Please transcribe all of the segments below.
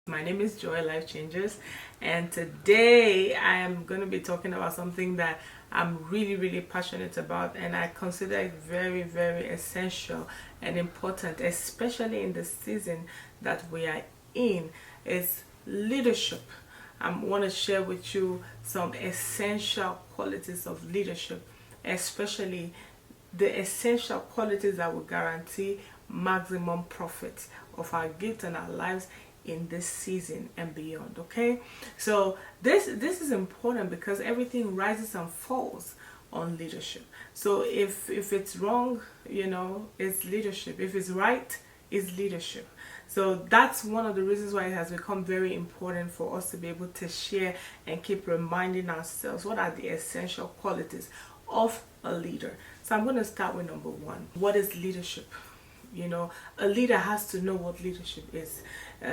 My name is Joy, Lifechangers, and today I am going to be talking about something that I'm really passionate about, and I consider it very essential and important, especially in the season that we are in. Is leadership. I want to share with you some essential qualities of leadership, especially the essential qualities that will guarantee maximum profit of our gifts and our lives in this season and beyond. Okay, so this is important because everything rises and falls on leadership. So if it's wrong, it's leadership. If it's right, it's leadership. So that's one of the reasons why it has become very important for us to be able to share and keep reminding ourselves what are the essential qualities of a leader. So I'm going to start with number one. What is leadership? A leader has to know what leadership is.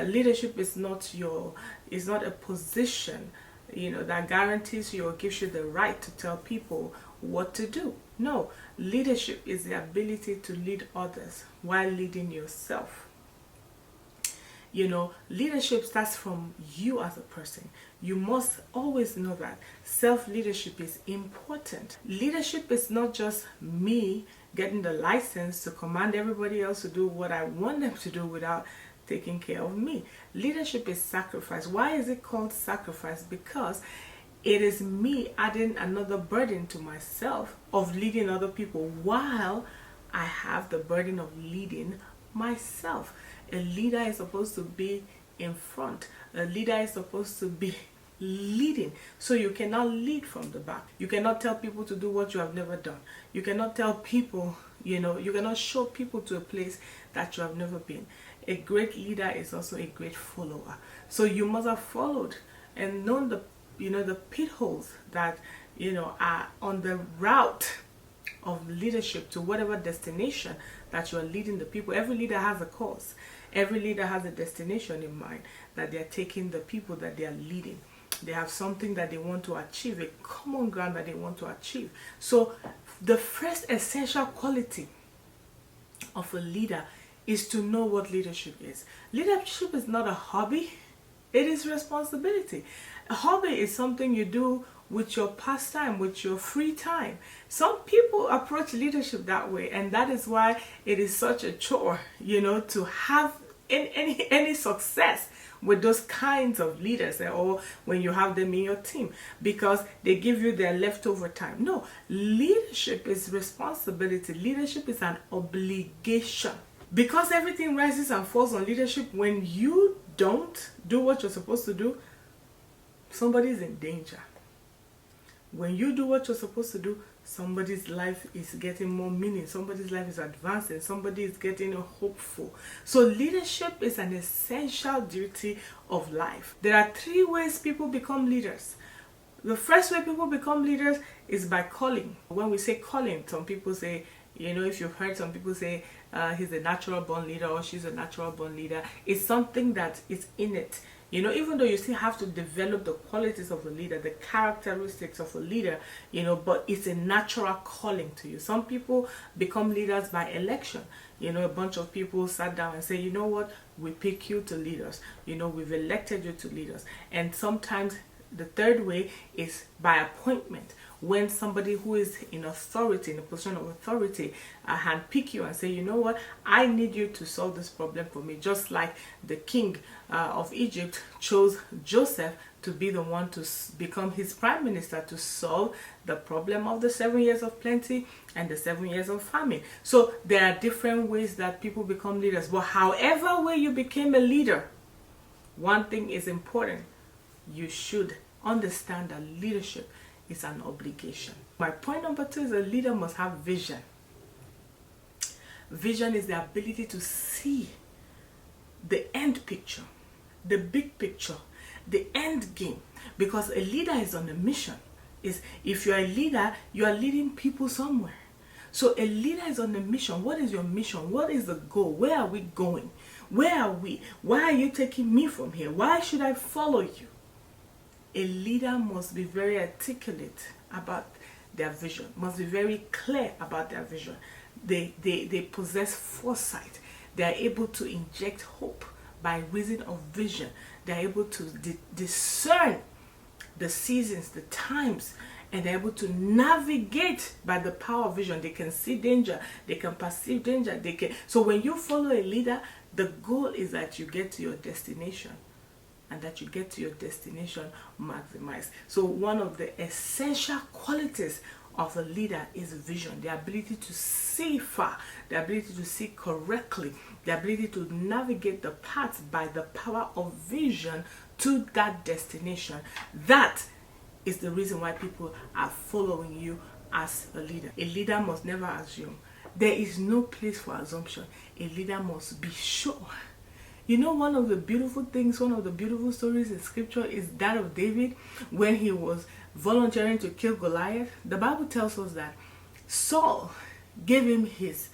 Leadership is not a position, that guarantees you or gives you the right to tell people what to do. No, leadership is the ability to lead others while leading yourself. Leadership starts from you as a person. You must always know that self-leadership is important. Leadership is not just me getting the license to command everybody else to do what I want them to do without taking care of me. Leadership is sacrifice. Why is it called sacrifice? Because it is me adding another burden to myself of leading other people while I have the burden of leading myself. A leader is supposed to be in front. A leader is supposed to be leading. So you cannot lead from the back. You cannot tell people to do what you have never done. You cannot tell people, you cannot show people to a place that you have never been. A great leader is also a great follower. So you must have followed and known the pitholes that are on the route of leadership to whatever destination that you are leading the people. Every leader has a cause. Every leader has a destination in mind that they are taking the people that they are leading. They have something that they want to achieve, a common ground that they want to achieve. So the first essential quality of a leader is to know what leadership is. Leadership is not a hobby. It is responsibility. A hobby is something you do with your pastime, with your free time. Some people approach leadership that way, and that is why it is such a chore, to have any success with those kinds of leaders, or when you have them in your team, because they give you their leftover time. No, leadership is responsibility. Leadership is an obligation. Because everything rises and falls on leadership, when you don't do what you're supposed to do, somebody is in danger. When you do what you're supposed to do, somebody's life is getting more meaning. Somebody's life is advancing. Somebody is getting hopeful. So leadership is an essential duty of life. There are 3 ways people become leaders. The first way people become leaders is by calling. When we say calling, some people say, if you've heard some people say he's a natural born leader or she's a natural born leader, it's something that is in it. Even though you still have to develop the qualities of a leader, the characteristics of a leader, but it's a natural calling to you. Some people become leaders by election. A bunch of people sat down and say, you know what, we pick you to lead us. We've elected you to lead us. And sometimes the third way is by appointment. When somebody who is in authority, in a position of authority, handpick you and say, you know what, I need you to solve this problem for me. Just like the king of Egypt chose Joseph to be the one to become his prime minister to solve the problem of the 7 years of plenty and the 7 years of famine. So there are different ways that people become leaders. But however way you became a leader, one thing is important. You should understand that leadership is an obligation. My point number 2 is a leader must have vision. Vision is the ability to see the end picture, the big picture, the end game. Because a leader is on a mission. If you're a leader, you are leading people somewhere. So a leader is on a mission. What is your mission? What is the goal? Where are we going? Where are we? Why are you taking me from here? Why should I follow you? A leader must be very articulate about their vision, must be very clear about their vision. They possess foresight. They are able to inject hope by reason of vision. They're able to discern the seasons, the times, and they're able to navigate by the power of vision. They can see danger, they can perceive danger, they can. So when you follow a leader, the goal is that you get to your destination, and that you get to your destination maximized. So one of the essential qualities of a leader is vision, the ability to see far, the ability to see correctly, the ability to navigate the path by the power of vision to that destination. That is the reason why people are following you as a leader. A leader must never assume. There is no place for assumption. A leader must be sure. You know, one of the beautiful things, one of the beautiful stories in scripture is that of David when he was volunteering to kill Goliath. The Bible tells us that Saul gave him his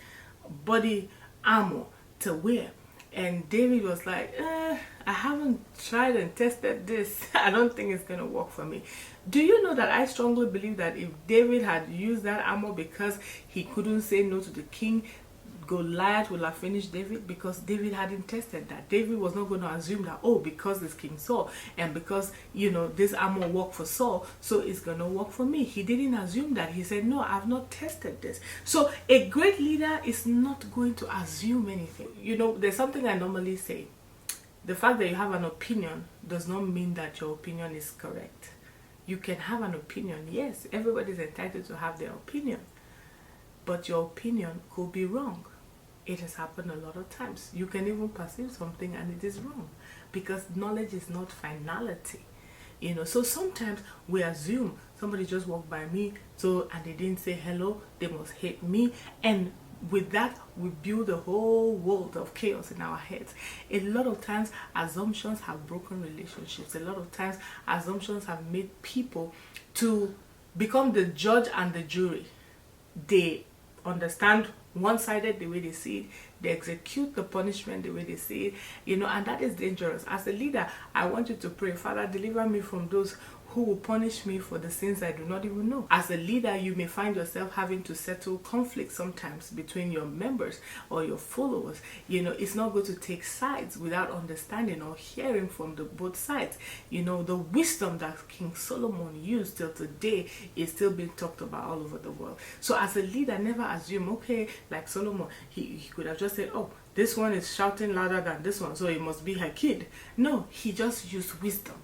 body armor to wear, and David was like, I haven't tried and tested this. I don't think it's going to work for me. Do you know that I strongly believe that if David had used that armor because he couldn't say no to the king, Goliath will have finished David, because David hadn't tested that. David was not going to assume that, oh, because it's King Saul and because, you know, this armor worked for Saul, so it's going to work for me. He didn't assume that. He said, no, I've not tested this. So a great leader is not going to assume anything. You know, there's something I normally say. The fact that you have an opinion does not mean that your opinion is correct. You can have an opinion. Yes, everybody's entitled to have their opinion. But your opinion could be wrong. It has happened a lot of times. You can even perceive something and it is wrong, because knowledge is not finality. You know, so sometimes we assume somebody just walked by me, so, and they didn't say hello, they must hate me, and with that we build a whole world of chaos in our heads. A lot of times assumptions have broken relationships. A lot of times assumptions have made people to become the judge and the jury. They understand one-sided the way they see it, they execute the punishment the way they see it, you know, and that is dangerous. As a leader, I want you to pray, Father, deliver me from those who will punish me for the sins I do not even know. As a leader, you may find yourself having to settle conflicts sometimes between your members or your followers. You know, it's not good to take sides without understanding or hearing from the both sides. You know, the wisdom that King Solomon used till today is still being talked about all over the world. So as a leader, never assume, okay, like Solomon, he could have just said, oh, this one is shouting louder than this one, so it must be her kid. No, he just used wisdom,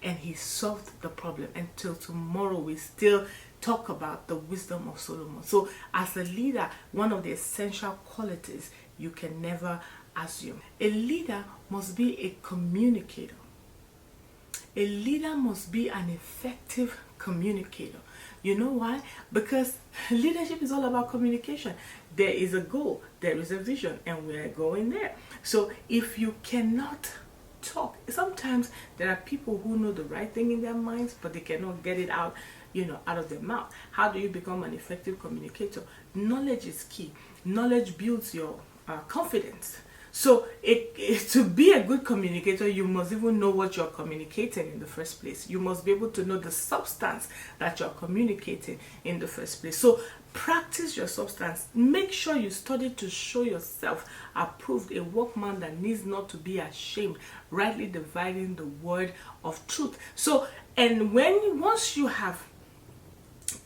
and he solved the problem. Until tomorrow, we still talk about the wisdom of Solomon. So as a leader, one of the essential qualities you can never assume. A leader must be a communicator. A leader must be an effective communicator. You know why? Because leadership is all about communication. There is a goal, there is a vision, and we are going there. So if you cannot talk, sometimes there are people who know the right thing in their minds, but they cannot get it out, you know, out of their mouth. How do you become an effective communicator? Knowledge is key. Knowledge builds your confidence. So to be a good communicator, you must even know what you're communicating in the first place. You must be able to know the substance that you're communicating in the first place. So practice your substance. Make sure you study to show yourself approved, a workman that needs not to be ashamed, rightly dividing the word of truth. So, and once you have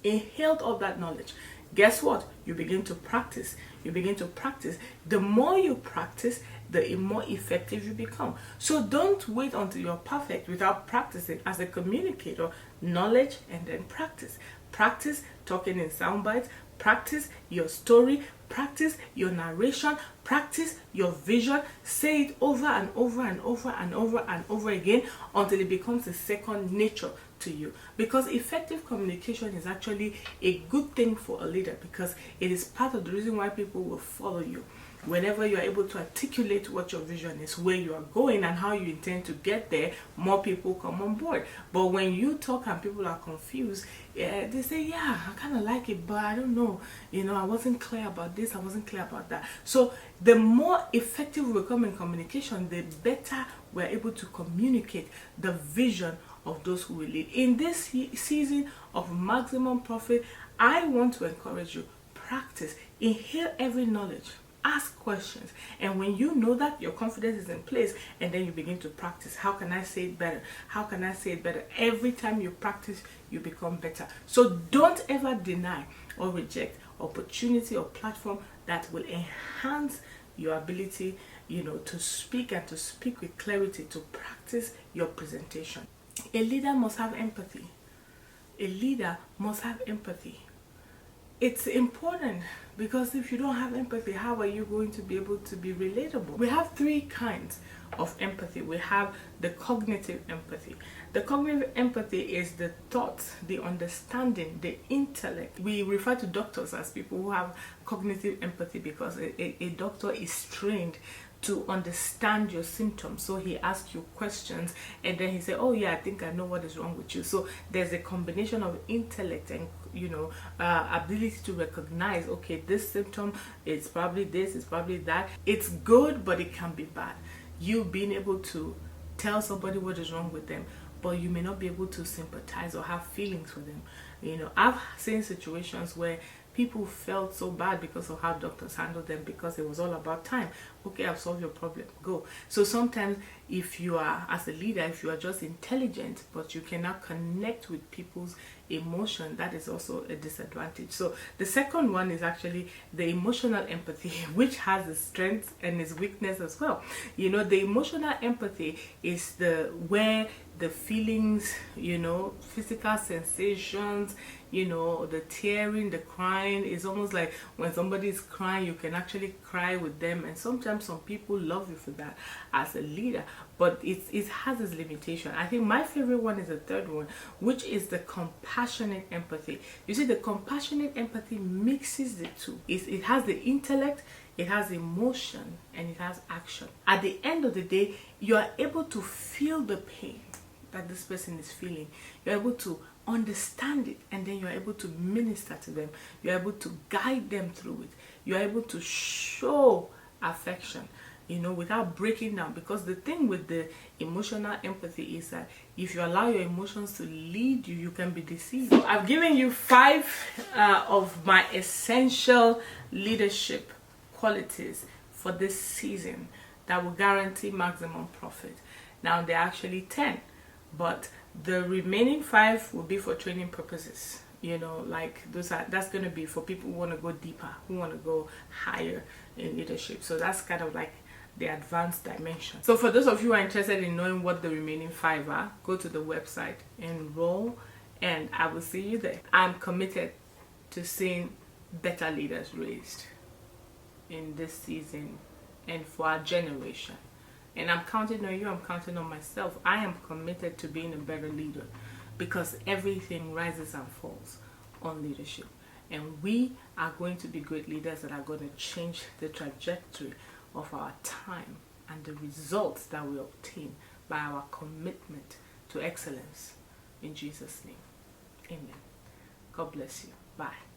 inhaled all that knowledge, guess what? You begin to practice. You begin to practice. The more you practice, the more effective you become. So don't wait until you're perfect without practicing. As a communicator, knowledge and then practice. Practice talking in sound bites. Practice your story. Practice your narration. Practice your vision. Say it over and over and over and over and over again until it becomes a second nature to you. Because effective communication is actually a good thing for a leader, because it is part of the reason why people will follow you. Whenever you are able to articulate what your vision is, where you are going and how you intend to get there, more people come on board. But when you talk and people are confused, they say, yeah, I kind of like it, but I don't know, you know, I wasn't clear about this, I wasn't clear about that. So the more effective we become in communication, the better we're able to communicate the vision of those who will lead. In this season of maximum profit, I want to encourage you, practice, inhale every knowledge. ask questions. And when you know that, your confidence is in place, and then you begin to practice. How can I say it better? How can I say it better? Every time you practice, you become better. So don't ever deny or reject opportunity or platform that will enhance your ability, to speak, and to speak with clarity, to practice your presentation. A leader must have empathy. A leader must have empathy. It's important, because if you don't have empathy, how are you going to be able to be relatable? We have three kinds of empathy. We have the cognitive empathy. The cognitive empathy is the thoughts, the understanding, the intellect. We refer to doctors as people who have cognitive empathy, because a doctor is trained to understand your symptoms. So he asks you questions, and then he says, oh yeah, I think I know what is wrong with you. So there's a combination of intellect and ability to recognize, okay, this symptom is probably this, it's probably that. It's good, but it can be bad. You being able to tell somebody what is wrong with them, but you may not be able to sympathize or have feelings for them. I've seen situations where people felt so bad because of how doctors handled them, because it was all about time. Okay, I've solved your problem, go. So sometimes, if you are, as a leader, if you are just intelligent but you cannot connect with people's emotion, that is also a disadvantage. So the second one is actually the emotional empathy, which has its strengths and its weakness as well. The emotional empathy is where the feelings, physical sensations, the tearing, the crying. Is almost like when somebody is crying, you can actually cry with them. And sometimes some people love you for that as a leader, but it has its limitation. I think my favorite one is the third one, which is the compassionate empathy. You see, the compassionate empathy mixes the two. It has the intellect, it has emotion, and it has action. At the end of the day, you are able to feel the pain that this person is feeling. You're able to understand it, and then you're able to minister to them. You're able to guide them through it. You're able to show affection, without breaking down. Because the thing with the emotional empathy is that if you allow your emotions to lead you, you can be deceived. So I've given you 5 of my essential leadership qualities for this season that will guarantee maximum profit. Now, there are actually 10, but the remaining 5 will be for training purposes. That's going to be for people who want to go deeper, who want to go higher in leadership. So that's kind of like the advanced dimension. So for those of you who are interested in knowing what the remaining 5 are, go to the website, enroll, and I will see you there. I'm committed to seeing better leaders raised in this season and for our generation. And I'm counting on you, I'm counting on myself. I am committed to being a better leader, because everything rises and falls on leadership. And we are going to be great leaders that are going to change the trajectory of our time and the results that we obtain by our commitment to excellence. In Jesus' name, amen. God bless you. Bye.